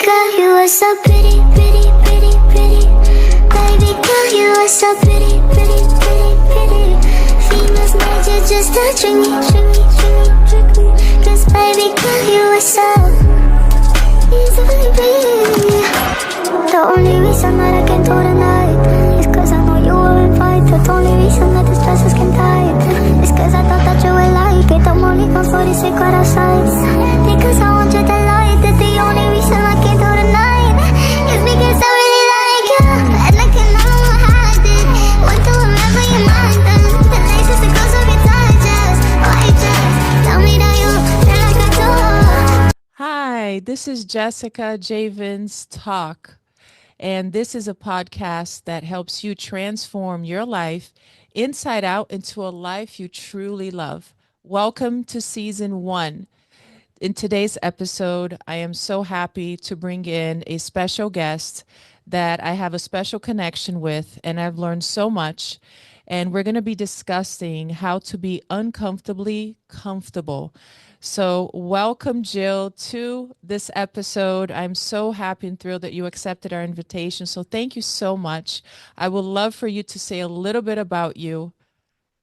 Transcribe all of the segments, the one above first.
girl, you are so pretty, pretty, pretty, pretty. Baby girl, you are so pretty, pretty, pretty, pretty. Females made you just to trick me, trick me, trick me, trick me. 'Cause baby girl, you are so easily pretty. The only reason that I can do tonight is 'cause I know you were invited. The only reason that the stresses can die is 'cause I thought that you would like it. I'm only gone for the secret outside because I want you to like it. The only reason I can do tonight is because I really like you, and I can never hide it. Want to remember your mind then the laces that goes over your digest. Why just tell me that you feel like I do? Hi, this is Jessica Javens Talk, and this is a podcast that helps you transform your life inside out into a life you truly love. Welcome to season 1. In today's episode, I am so happy to bring in a special guest that I have a special connection with, and I've learned so much. And we're going to be discussing how to be uncomfortably comfortable. So, welcome, Jill, to this episode. I'm so happy and thrilled that you accepted our invitation. So, thank you so much. I would love for you to say a little bit about you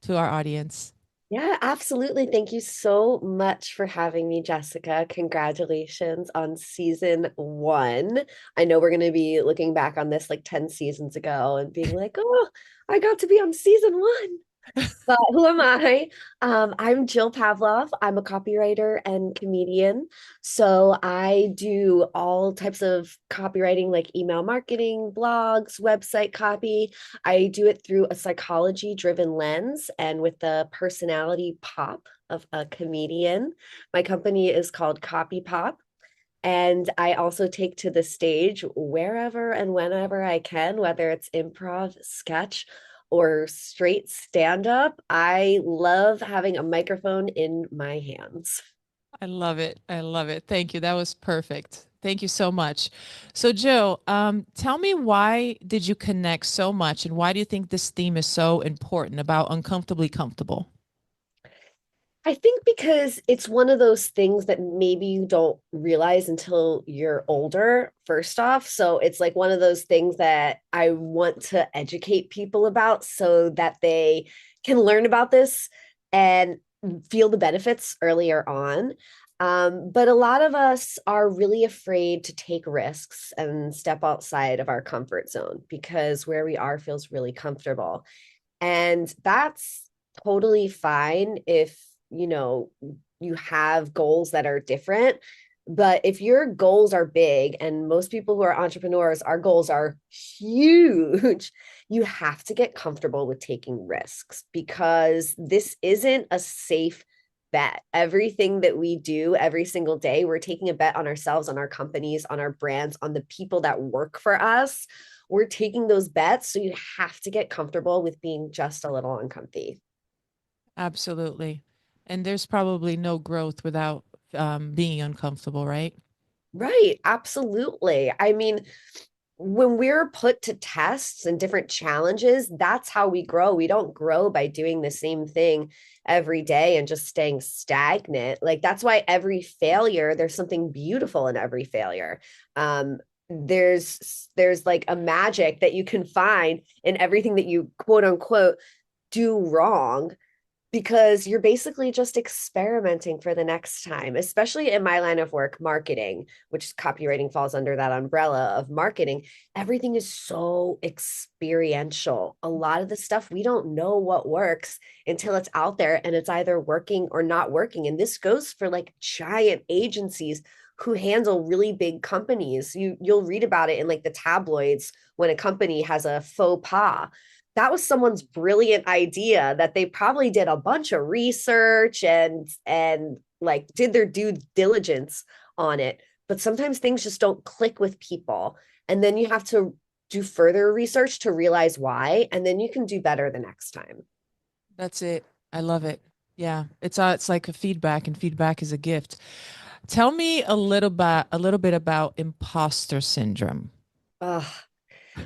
to our audience. Yeah, absolutely. Thank you so much for having me, Jessica. Congratulations on season 1. I know we're going to be looking back on this like 10 seasons ago and being like, oh, I got to be on season 1. But who am I? I'm Jill Pavlov. I'm a copywriter and comedian. So I do all types of copywriting like email marketing, blogs, website copy. I do it through a psychology-driven lens and with the personality pop of a comedian. My company is called Copy Pop. And I also take to the stage wherever and whenever I can, whether it's improv, sketch, or straight stand up. I love having a microphone in my hands. I love it. I love it. Thank you. That was perfect. Thank you so much. So, Jill, tell me, why did you connect so much, and why do you think this theme is so important about uncomfortably comfortable? I think because it's one of those things that maybe you don't realize until you're older, first off. So it's like one of those things that I want to educate people about so that they can learn about this and feel the benefits earlier on. But a lot of us are really afraid to take risks and step outside of our comfort zone because where we are feels really comfortable. And that's totally fine if you have goals that are different. But if your goals are big, and most people who are entrepreneurs, our goals are huge, you have to get comfortable with taking risks because this isn't a safe bet. Everything that we do every single day, we're taking a bet on ourselves, on our companies, on our brands, on the people that work for us. We're taking those bets. So you have to get comfortable with being just a little uncomfy. Absolutely. And there's probably no growth without being uncomfortable, right? Right, absolutely. I mean, when we're put to tests and different challenges, that's how we grow. We don't grow by doing the same thing every day and just staying stagnant. Like that's why every failure, there's something beautiful in every failure. There's like a magic that you can find in everything that you quote unquote do wrong, because you're basically just experimenting for the next time, especially in my line of work, marketing, which copywriting falls under that umbrella of marketing. Everything is so experiential. A lot of the stuff, we don't know what works until it's out there and it's either working or not working. And this goes for like giant agencies who handle really big companies. You'll read about it in like the tabloids when a company has a faux pas. That was someone's brilliant idea that they probably did a bunch of research and like did their due diligence on it. But sometimes things just don't click with people. And then you have to do further research to realize why, and then you can do better the next time. That's it. I love it. Yeah. It's like a feedback, and feedback is a gift. Tell me a little bit about imposter syndrome. Ugh.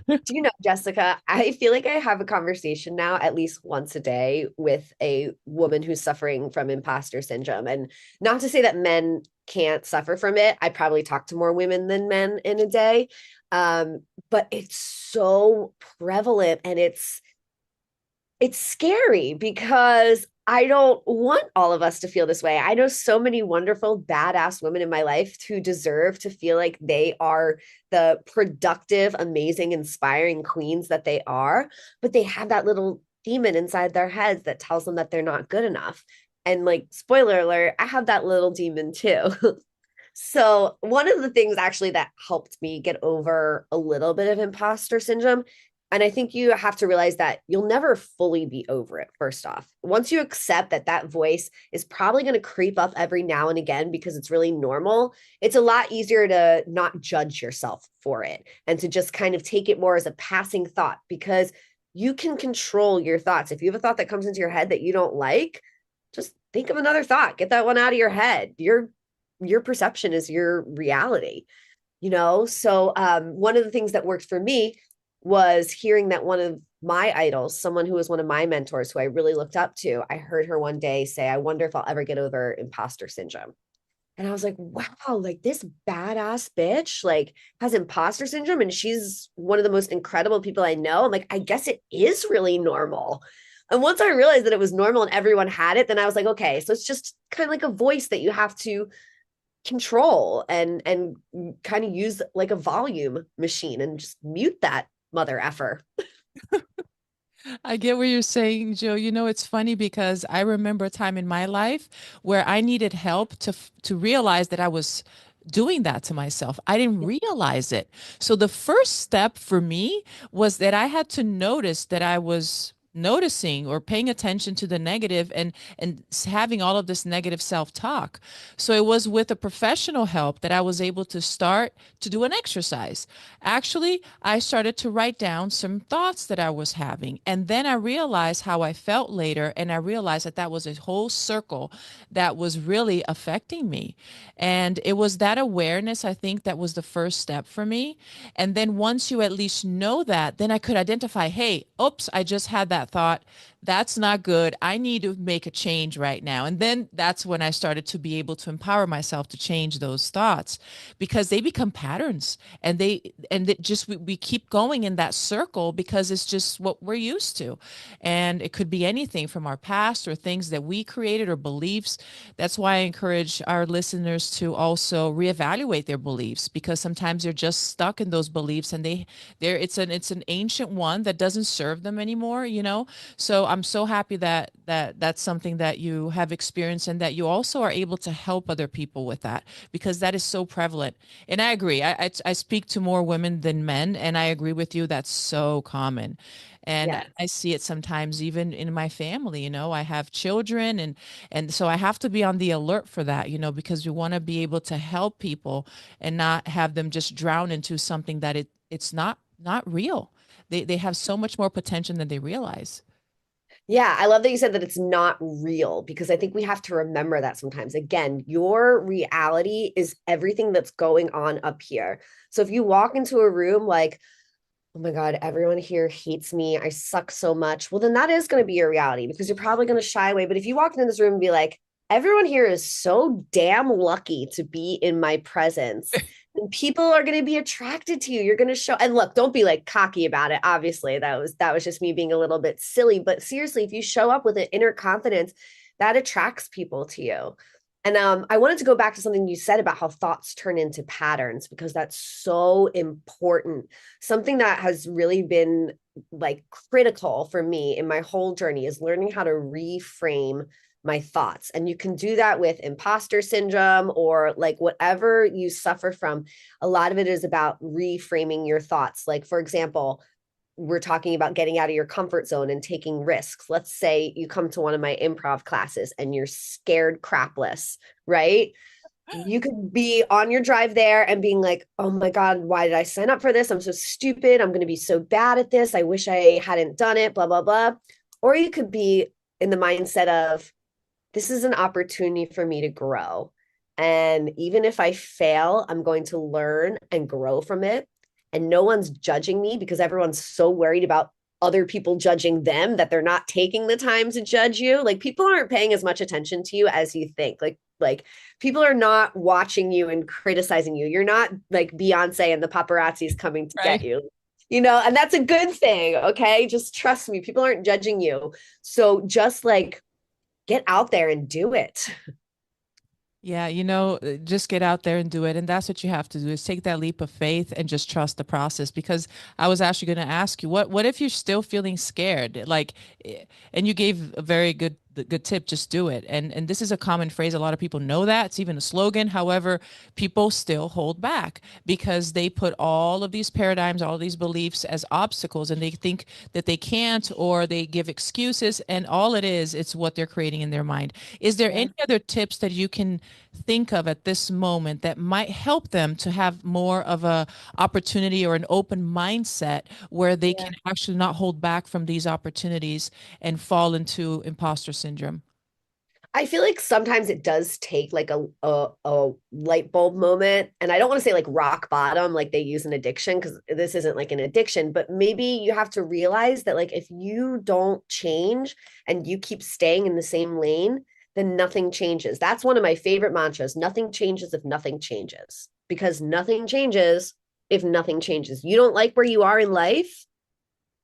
Do you know, Jessica, I feel like I have a conversation now at least once a day with a woman who's suffering from imposter syndrome. And not to say that men can't suffer from it. I probably talk to more women than men in a day. But it's so prevalent, and it's scary because I don't want all of us to feel this way. I know so many wonderful, badass women in my life who deserve to feel like they are the productive, amazing, inspiring queens that they are, but they have that little demon inside their heads that tells them that they're not good enough. And like, spoiler alert, I have that little demon too. So, one of the things actually that helped me get over a little bit of imposter syndrome, and I think you have to realize that you'll never fully be over it, first off. Once you accept that that voice is probably going to creep up every now and again because it's really normal, it's a lot easier to not judge yourself for it and to just kind of take it more as a passing thought, because you can control your thoughts. If you have a thought that comes into your head that you don't like, just think of another thought, get that one out of your head. Your perception is your reality, so one of the things that worked for me was hearing that one of my idols, someone who was one of my mentors who I really looked up to, I heard her one day say, I wonder if I'll ever get over imposter syndrome. And I was like, wow, like this badass bitch like has imposter syndrome, and she's one of the most incredible people I know. I'm like, I guess it is really normal. And once I realized that it was normal and everyone had it, then I was like, okay, so it's just kind of like a voice that you have to control and kind of use like a volume machine and just mute that mother effer. I get what you're saying, Joe. It's funny because I remember a time in my life where I needed help to realize that I was doing that to myself. I didn't realize it. So the first step for me was that I had to notice that I was noticing or paying attention to the negative and having all of this negative self-talk. So it was with a professional help that I was able to start to do an exercise. Actually, I started to write down some thoughts that I was having, and then I realized how I felt later, and I realized that that was a whole circle that was really affecting me. And it was that awareness, I think, that was the first step for me. And then once you at least know that, then I could identify, hey, oops, I just had that thought. That's not good. I need to make a change right now. And then that's when I started to be able to empower myself to change those thoughts, because they become patterns, and we keep going in that circle because it's just what we're used to. And it could be anything from our past or things that we created or beliefs. That's why I encourage our listeners to also reevaluate their beliefs, because sometimes they're just stuck in those beliefs, and it's an ancient one that doesn't serve them anymore. So I'm so happy that's something that you have experienced, and that you also are able to help other people with that, because that is so prevalent. And I agree. I speak to more women than men, and I agree with you. That's so common. And Yes. I see it sometimes even in my family. I have children, and so I have to be on the alert for that, because we want to be able to help people and not have them just drown into something that it's not real. They have so much more potential than they realize. Yeah, I love that you said that it's not real, because I think we have to remember that sometimes. Again, your reality is everything that's going on up here. So if you walk into a room like, oh my God, everyone here hates me, I suck so much, well, then that is going to be your reality, because you're probably going to shy away. But if you walk into this room and be like, everyone here is so damn lucky to be in my presence, and people are going to be attracted to you, you're going to show. And look, don't be like cocky about it. Obviously, that was just me being a little bit silly. But seriously, if you show up with an inner confidence, that attracts people to you. And I wanted to go back to something you said about how thoughts turn into patterns, because that's so important. Something that has really been like critical for me in my whole journey is learning how to reframe my thoughts. And you can do that with imposter syndrome or like whatever you suffer from. A lot of it is about reframing your thoughts. Like, for example, we're talking about getting out of your comfort zone and taking risks. Let's say you come to one of my improv classes and you're scared crapless, right? You could be on your drive there and being like, oh my God, why did I sign up for this? I'm so stupid. I'm going to be so bad at this. I wish I hadn't done it, blah, blah, blah. Or you could be in the mindset of, this is an opportunity for me to grow. And even if I fail, I'm going to learn and grow from it. And no one's judging me because everyone's so worried about other people judging them, that they're not taking the time to judge you. Like people aren't paying as much attention to you as you think. Like people are not watching you and criticizing you. You're not like Beyonce and the paparazzi's coming to get Right. you. And that's a good thing. Okay. Just trust me. People aren't judging you. So just like get out there and do it. Yeah, just get out there and do it. And that's what you have to do is take that leap of faith and just trust the process. Because I was actually going to ask you, what if you're still feeling scared? And you gave a very good tip, just do it. And this is a common phrase. A lot of people know that. It's even a slogan. However, people still hold back because they put all of these paradigms, all of these beliefs as obstacles, and they think that they can't, or they give excuses. And all it is, it's what they're creating in their mind. Is there Yeah. any other tips that you can think of at this moment that might help them to have more of a opportunity or an open mindset where they Yeah. can actually not hold back from these opportunities and fall into imposter syndrome? I feel like sometimes it does take like a light bulb moment. And I don't want to say like rock bottom, like they use an addiction, because this isn't like an addiction, but maybe you have to realize that like if you don't change and you keep staying in the same lane, then nothing changes. That's one of my favorite mantras. Nothing changes if nothing changes, because nothing changes if nothing changes. You don't like where you are in life,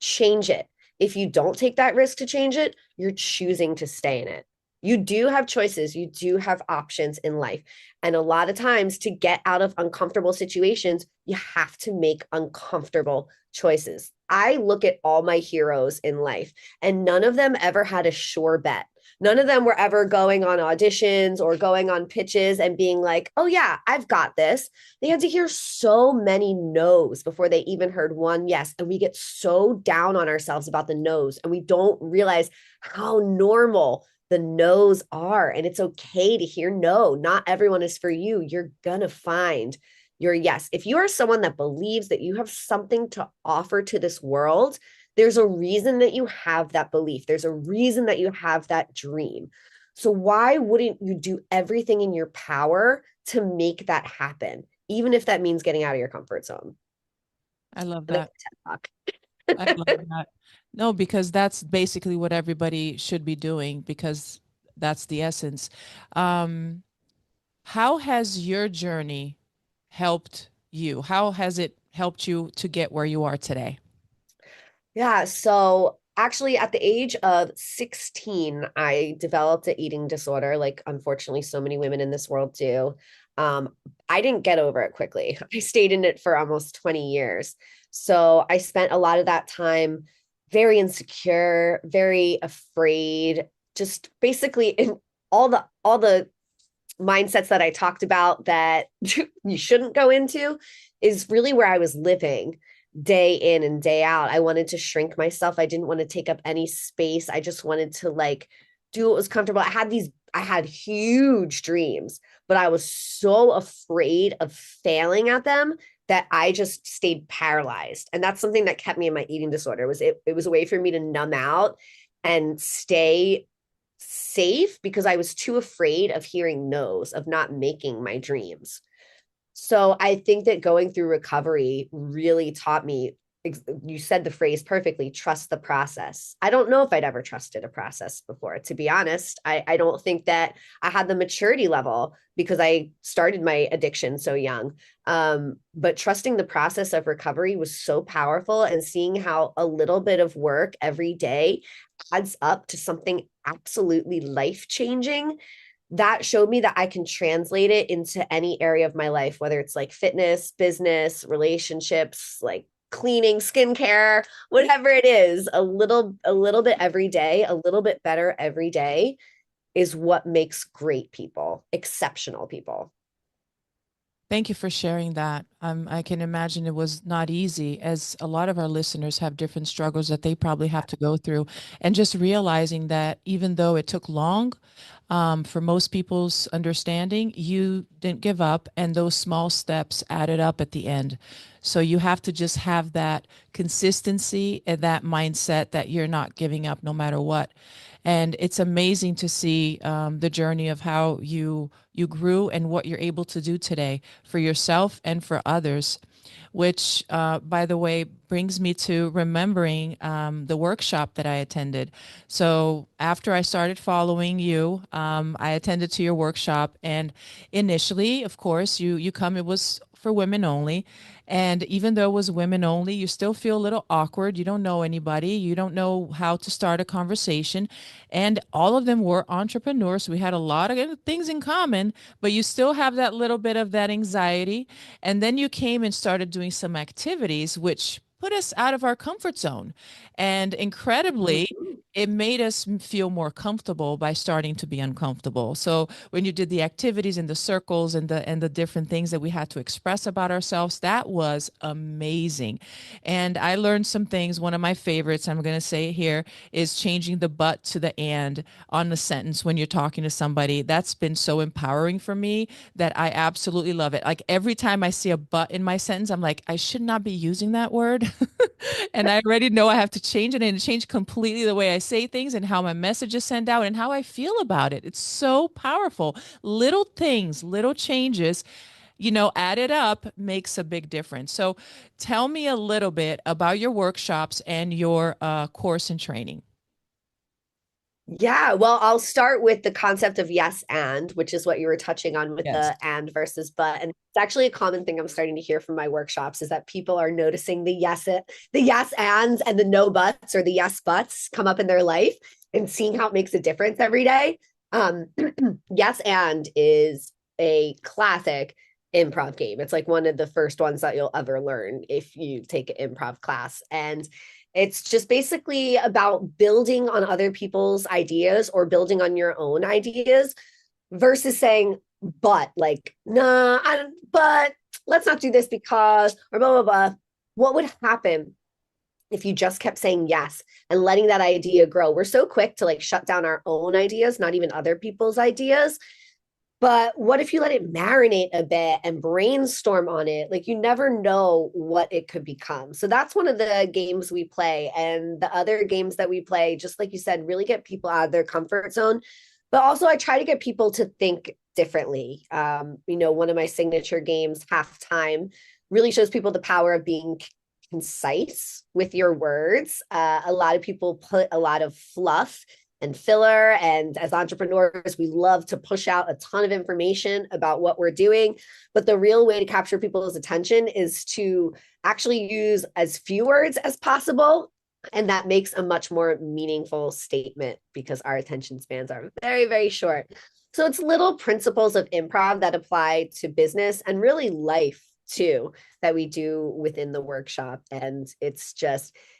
change it. If you don't take that risk to change it, you're choosing to stay in it. You do have choices, you do have options in life. And a lot of times, to get out of uncomfortable situations, you have to make uncomfortable choices. I look at all my heroes in life, and none of them ever had a sure bet. None of them were ever going on auditions or going on pitches and being like, oh, yeah, I've got this. They had to hear so many no's before they even heard one yes. And we get so down on ourselves about the no's, and we don't realize how normal the no's are. And it's okay to hear no. Not everyone is for you. You're going to find your yes. If you are someone that believes that you have something to offer to this world, there's a reason that you have that belief. There's a reason that you have that dream. So why wouldn't you do everything in your power to make that happen, even if that means getting out of your comfort zone? I love That's that. TED I love Talk. that. No, because that's basically what everybody should be doing because that's the essence. Um, how has your journey helped you? How has it helped you to get where you are today? Yeah. So actually, at the age of 16, I developed an eating disorder, like unfortunately, so many women in this world do. Um, I didn't get over it quickly. I stayed in it for almost 20 years. So I spent a lot of that time very insecure, very afraid, just basically in all the mindsets that I talked about that you shouldn't go into is really where I was living day in and day out. I wanted to shrink myself. I didn't want to take up any space. I just wanted to like do what was comfortable. I had huge dreams, but I was so afraid of failing at them that I just stayed paralyzed. And that's something that kept me in my eating disorder. It was a way for me to numb out and stay safe because I was too afraid of hearing no's, of not making my dreams. So I think that going through recovery really taught me, you said the phrase perfectly, trust the process. I don't know if I'd ever trusted a process before, to be honest. I don't think that I had the maturity level because I started my addiction so young. But trusting the process of recovery was so powerful, and seeing how a little bit of work every day adds up to something absolutely life changing, that showed me that I can translate it into any area of my life, whether it's like fitness, business, relationships, like cleaning, skincare, whatever it is. A little bit every day, a little bit better every day is what makes great people, exceptional people. Thank you for sharing that. I can imagine it was not easy, as a lot of our listeners have different struggles that they probably have to go through. And just realizing that even though it took long, for most people's understanding, you didn't give up, and those small steps added up at the end. So you have to just have that consistency and that mindset that you're not giving up no matter what. And it's amazing to see the journey of how you grew and what you're able to do today for yourself and for others. which, by the way, brings me to remembering the workshop that I attended. So after I started following you, I attended to your workshop, and initially, of course, you come. It was for women only. And even though it was women only, you still feel a little awkward. You don't know anybody. You don't know how to start a conversation. And all of them were entrepreneurs. We had a lot of things in common, but you still have that little bit of that anxiety. And then you came and started doing some activities, which put us out of our comfort zone. And incredibly, Mhm. it made us feel more comfortable by starting to be uncomfortable. So when you did the activities and the circles and the different things that we had to express about ourselves, that was amazing. And I learned some things. One of my favorites, I'm going to say it here, is changing the but to the and on the sentence when you're talking to somebody. That's been so empowering for me that I absolutely love it. Like every time I see a but in my sentence, I'm like, I should not be using that word. And I already know I have to change it, and it changed completely the way I say things and how my messages send out and how I feel about it. It's so powerful. Little things, little changes, added up makes a big difference. So tell me a little bit about your workshops and your course and training. Yeah, well, I'll start with the concept of yes and, which is what you were touching on with Yes. the and versus but. And it's actually a common thing I'm starting to hear from my workshops is that people are noticing the yes ands and the no buts or the yes buts come up in their life and seeing how it makes a difference every day. Um, yes and is a classic improv game. It's like one of the first ones that you'll ever learn if you take an improv class. And it's just basically about building on other people's ideas or building on your own ideas versus saying, but like, nah, I don't, but let's not do this because, or blah, blah, blah. What would happen if you just kept saying yes and letting that idea grow? We're so quick to like shut down our own ideas, not even other people's ideas. But what if you let it marinate a bit and brainstorm on it? Like you never know what it could become. So that's one of the games we play. And the other games that we play, just like you said, really get people out of their comfort zone. But also, I try to get people to think differently. One of my signature games, Halftime, really shows people the power of being concise with your words. A lot of people put a lot of fluff and filler. And as entrepreneurs, we love to push out a ton of information about what we're doing. But the real way to capture people's attention is to actually use as few words as possible. And that makes a much more meaningful statement because our attention spans are very, very short. So it's little principles of improv that apply to business and really life too that we do within the workshop. And it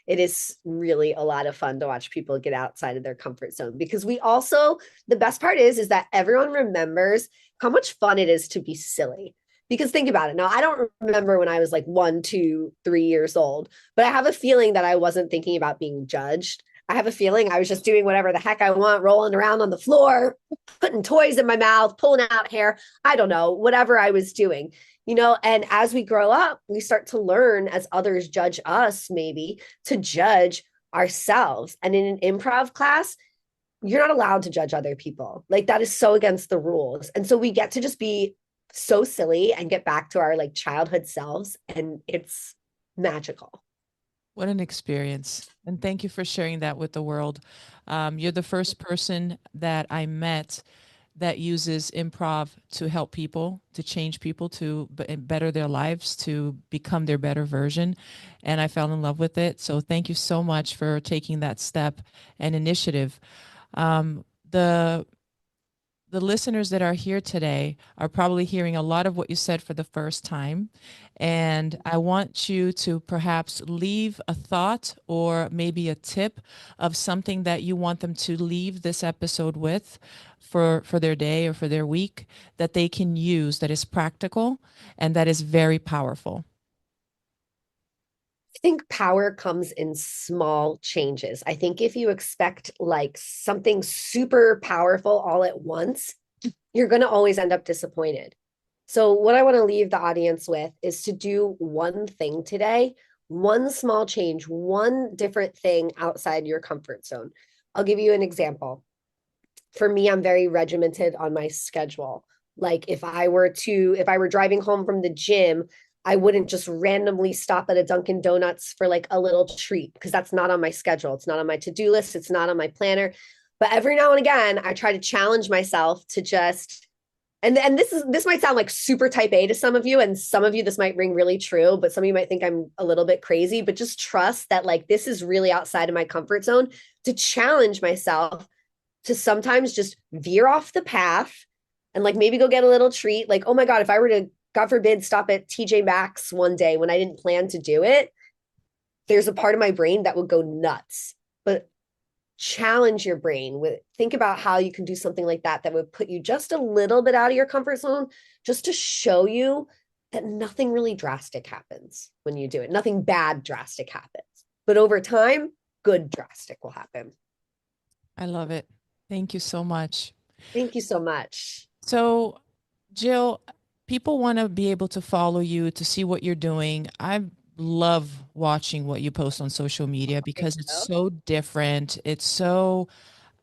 is really a lot of fun to watch people get outside of their comfort zone because the best part is that everyone remembers how much fun it is to be silly. Because think about it. Now, I don't remember when I was like 1, 2, 3 years old, but I have a feeling that I wasn't thinking about being judged. I have a feeling I was just doing whatever the heck I want, rolling around on the floor, putting toys in my mouth, pulling out hair. I don't know, whatever I was doing. And as we grow up, we start to learn as others judge us, maybe to judge ourselves. And in an improv class, you're not allowed to judge other people. Like that is so against the rules. And so we get to just be so silly and get back to our like childhood selves. And it's magical. What an experience. And thank you for sharing that with the world. You're the first person that I met that uses improv to help people, to change people, to better their lives, to become their better version. And I fell in love with it. So thank you so much for taking that step and initiative. Um, the the listeners that are here today are probably hearing a lot of what you said for the first time. And I want you to perhaps leave a thought or maybe a tip of something that you want them to leave this episode with for their day or for their week that they can use, that is practical and that is very powerful. I think power comes in small changes. I think if you expect like something super powerful all at once, you're going to always end up disappointed. So, what I want to leave the audience with is to do one thing today, one small change, one different thing outside your comfort zone. I'll give you an example. For me, I'm very regimented on my schedule. Like if I were driving home from the gym, I wouldn't just randomly stop at a Dunkin' Donuts for like a little treat because that's not on my schedule. It's not on my to-do list. It's not on my planner. But every now and again, I try to challenge myself to just, and this might sound like super type A to some of you, and some of you this might ring really true, but some of you might think I'm a little bit crazy, but just trust that like this is really outside of my comfort zone to challenge myself to sometimes just veer off the path and like maybe go get a little treat. Like, oh my God, if I were to, God forbid, stop at TJ Maxx one day when I didn't plan to do it, there's a part of my brain that would go nuts. But challenge your brain with, think about how you can do something like that would put you just a little bit out of your comfort zone, just to show you that nothing really drastic happens when you do it. Nothing bad drastic happens. But over time, good drastic will happen. I love it. Thank you so much. Thank you so much. So, Jill, people want to be able to follow you, to see what you're doing. I love watching what you post on social media because it's so different. It's so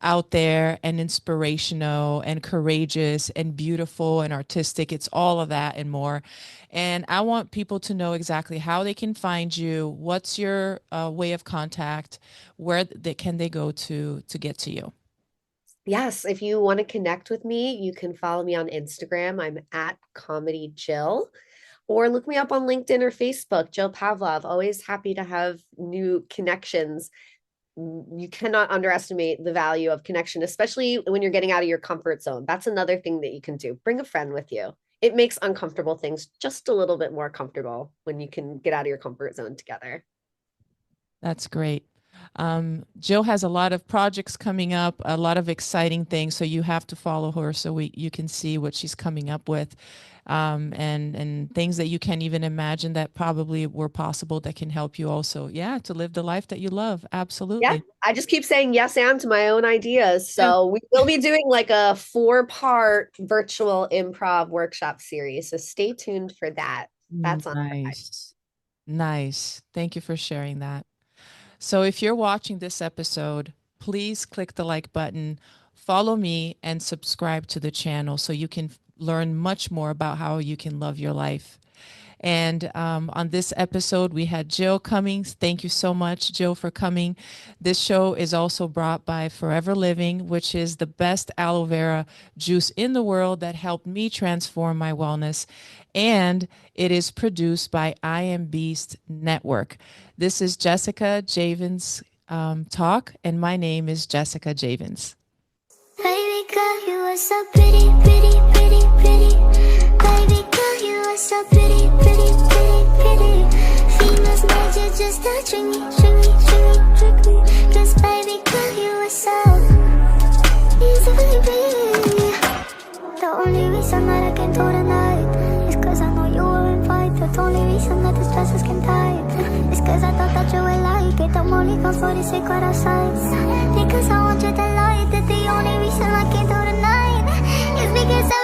out there and inspirational and courageous and beautiful and artistic. It's all of that and more. And I want people to know exactly how they can find you. What's your way of contact? Where can they go to get to you? Yes, if you want to connect with me, you can follow me on Instagram. I'm at Comedy Jill, or look me up on LinkedIn or Facebook, Jill Pavlov. Always happy to have new connections. You cannot underestimate the value of connection, especially when you're getting out of your comfort zone. That's another thing that you can do. Bring a friend with you. It makes uncomfortable things just a little bit more comfortable when you can get out of your comfort zone together. That's great. Jill has a lot of projects coming up, a lot of exciting things. So you have to follow her so you can see what she's coming up with, and things that you can't even imagine that probably were possible that can help you also. Yeah, to live the life that you love. Absolutely. Yeah, I just keep saying yes and to my own ideas. So we will be doing like a 4-part virtual improv workshop series. So stay tuned for that. That's on. Nice. Nice. Thank you for sharing that. So if you're watching this episode, please click the like button, follow me, and subscribe to the channel so you can learn much more about how you can love your life. And on this episode, we had Jill coming. Thank you so much, Jill, for coming. This show is also brought by Forever Living, which is the best aloe vera juice in the world that helped me transform my wellness. And it is produced by I Am Beast Network. This is Jessica Javens Talk, and my name is Jessica Javens. Baby girl, you are so pretty, pretty, pretty, pretty. Baby girl, you are so pretty, pretty, pretty, pretty. Females made you just to trick me, trick me, trick me, trick me. 'Cause baby girl, you are so easily pretty. The only reason that I can do tonight is 'cause I know you were invited. The only reason that this dress is skin tight is 'cause I thought that you would like it. I'm only come for the secret outside. Because I want you to lie that the only reason I can do tonight is because I